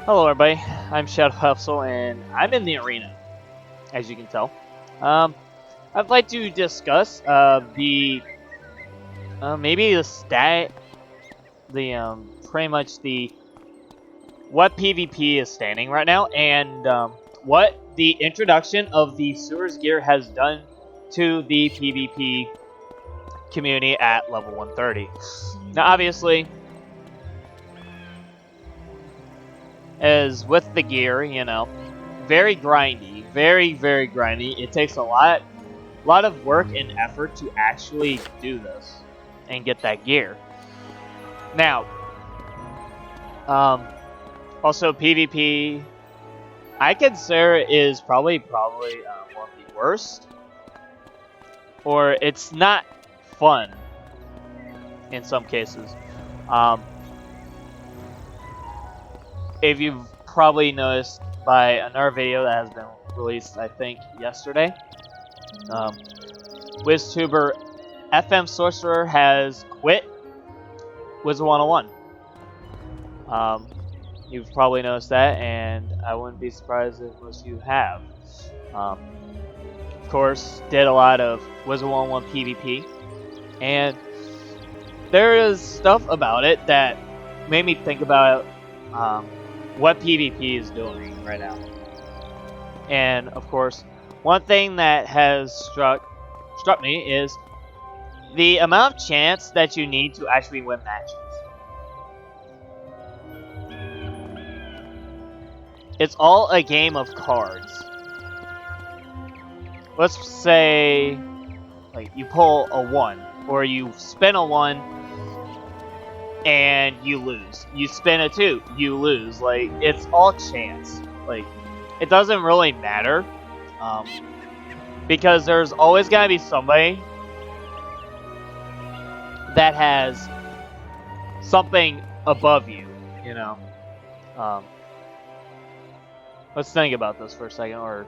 Hello everybody, I'm Shadow Hustle and I'm in the arena, as you can tell. I'd like to discuss maybe the pretty much the what PvP is standing right now and what the introduction of the sewers gear has done to the PvP community at level 130. Now obviously, as with the gear, very grindy, very grindy. It takes a lot of work and effort to actually do this and get that gear. Now, also PvP, I consider is probably one of the worst, or it's not fun in some cases. If you've probably noticed by another video that has been released, I think yesterday, WizTuber FM Sorcerer has quit Wiz 101. You've probably noticed that, and I wouldn't be surprised if most of you have. Of course, did a lot of Wiz 101 PvP, and there is stuff about it that made me think about what PvP is doing right now. And of course, one thing that has struck me is the amount of chance that you need to actually win matches. It's all a game of cards. Let's say, like, you pull a 1, or you spin a 1, and you lose. You spin a 2, you lose. Like, it's all chance. Like, it doesn't really matter. Because there's always gotta be somebody that has something above you, let's think about this for a second, or,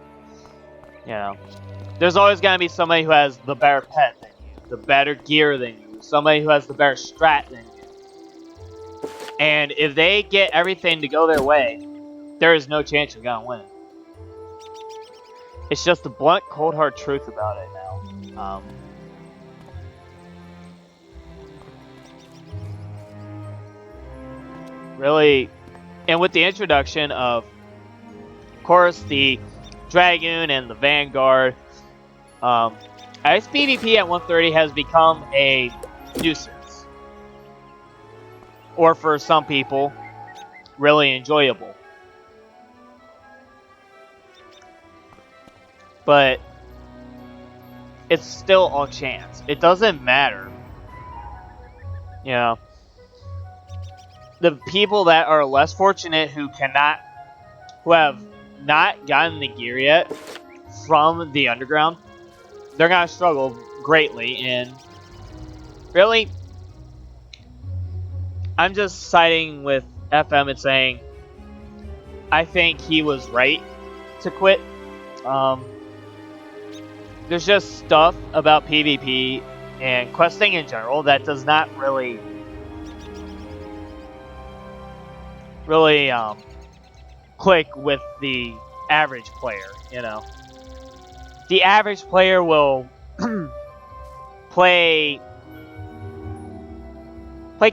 there's always gonna be somebody who has the better pet than you, the better gear than you, somebody who has the better strat than you. And if they get everything to go their way, there is no chance you're gonna win. It's just the blunt, cold hard truth about it now. Really, and with the introduction of course, the Dragoon and the Vanguard, Ice PvP at 130 has become a nuisance. Or for some people, really enjoyable. But it's still all chance. It doesn't matter. The people that are less fortunate who have not gotten the gear yet from the underground, they're gonna struggle greatly. And really, I'm just siding with FM and saying I think he was right to quit. There's just stuff about PvP and questing in general that does not really click with the average player, The average player will play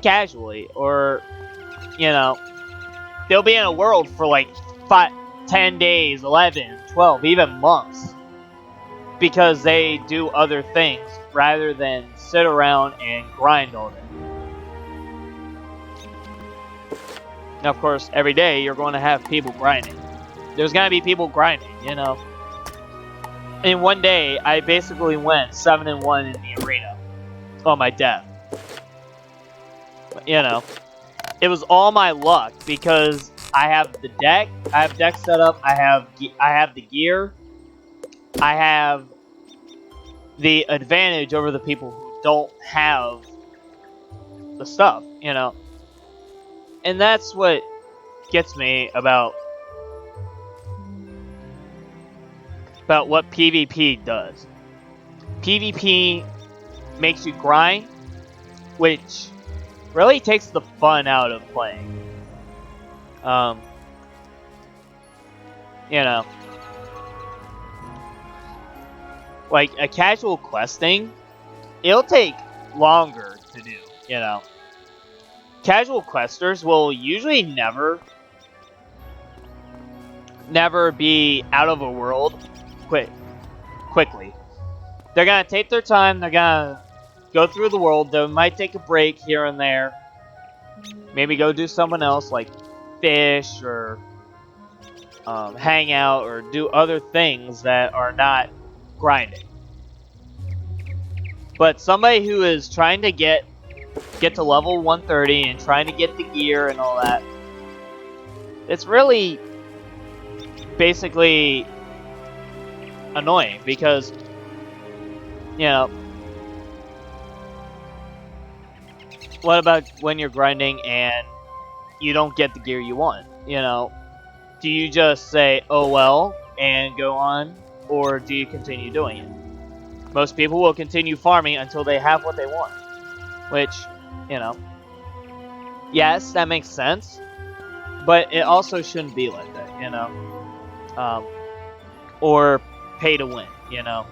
casually, or, they'll be in a world for like 10 days, 11, 12, even months, because they do other things rather than sit around and grind all day. Now, of course, every day you're going to have people grinding. There's going to be people grinding, In one day, I basically went 7-1 in the arena on my death. But, it was all my luck because I have the deck, I have deck set up, I have the gear, I have the advantage over the people who don't have the stuff, And that's what gets me about what PvP does. PvP makes you grind, which really takes the fun out of playing. you know, like a casual questing, it'll take longer to do, you know. Casual questers will usually never be out of a world quickly. They're gonna take their time, they're gonna go through the world, they might take a break here and there. Maybe go do something else like fish or hang out or do other things that are not grinding. But somebody who is trying to get to level 130 and trying to get the gear and all that, it's really basically annoying because, you know, what about when you're grinding and you don't get the gear you want? You know, do you just say, oh well, and go on, or do you continue doing it? Most people will continue farming until they have what they want, which, you know, yes, that makes sense, but it also shouldn't be like that, you know, or pay to win, you know.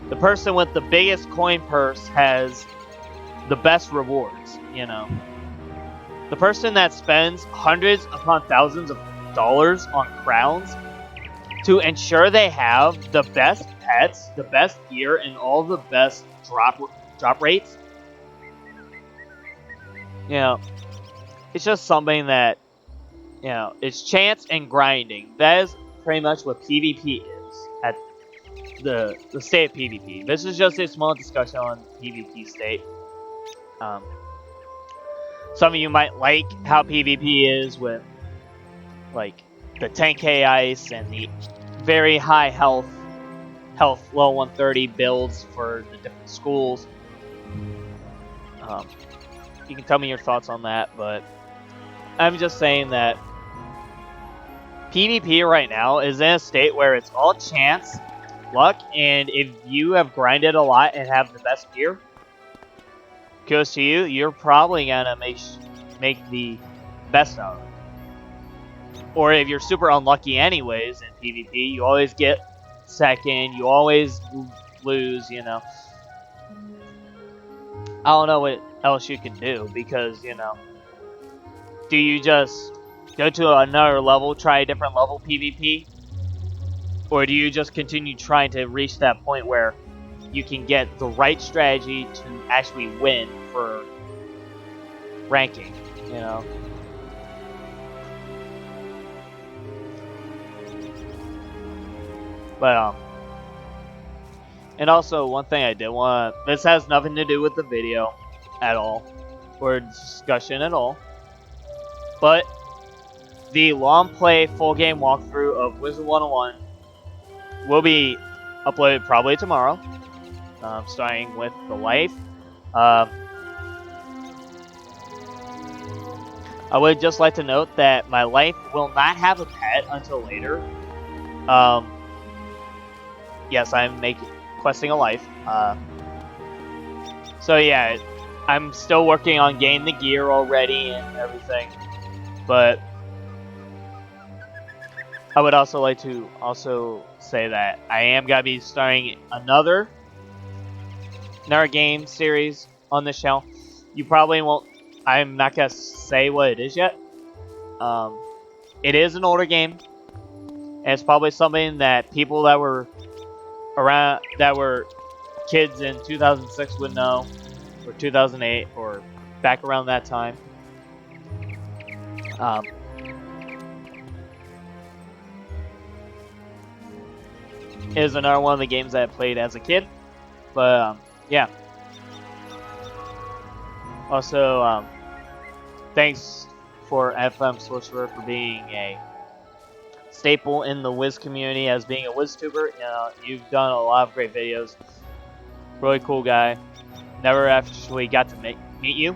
The person with the biggest coin purse has the best rewards, you know. The person that spends hundreds upon thousands of dollars on crowns to ensure they have the best pets, the best gear, and all the best drop rates, you know, it's just something that, you know, it's chance and grinding. That is pretty much what PvP is at the state of PvP. This is just a small discussion on PvP state. Some of you might like how PvP is with, like, the 10k ice and the very high health level 130 builds for the different schools. You can tell me your thoughts on that, but I'm just saying that PvP right now is in a state where it's all chance, luck, and if you have grinded a lot and have the best gear, kudos to you, you're probably gonna make the best out of it. Or if you're super unlucky anyways in PvP, you always get second, you always lose, you know. I don't know what else you can do because, you know, do you just go to another level, try a different level PvP? Or do you just continue trying to reach that point where you can get the right strategy to actually win for ranking, you know? But, and also one thing I did want to, this has nothing to do with the video at all, or discussion at all, but the long play full game walkthrough of Wizard 101 will be uploaded probably tomorrow, starting with the life. I would just like to note that my life will not have a pet until later. Yes, I'm questing a life. So yeah, I'm still working on getting the gear already and everything, but I would also like to say that I am gonna be starting another game series on this channel. You probably won't. I'm not gonna say what it is yet. It is an older game, and it's probably something that people that were around, that were kids in 2006 would know, or 2008, or back around that time. Is another one of the games that I played as a kid, but yeah. Also, thanks for FM Sorcerer for being a staple in the Wiz community as being a Wiz tuber. You know, you've done a lot of great videos. Really cool guy. Never actually got to meet you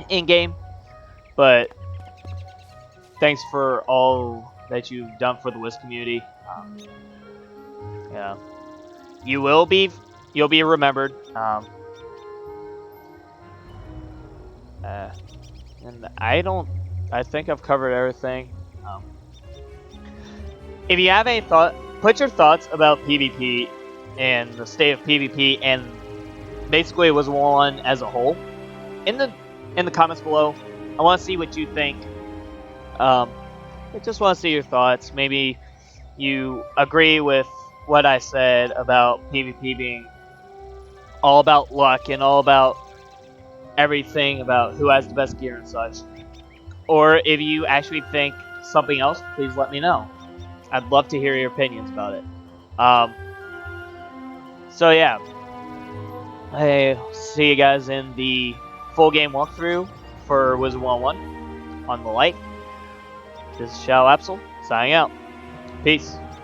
in game, but thanks for all that you've done for the Wiz community. Yeah, you'll be remembered. And I think I've covered everything. if you have any thought, put your thoughts about PvP and the state of PvP and basically Wiz 1 as a whole in the comments below. I want to see what you think. I just want to see your thoughts. Maybe you agree with what I said about PvP being all about luck and all about everything about who has the best gear and such. Or if you actually think something else, please let me know. I'd love to hear your opinions about it. So yeah, I'll see you guys in the full game walkthrough for Wizard 101 on the light. This is Shao Absol, signing out. Peace.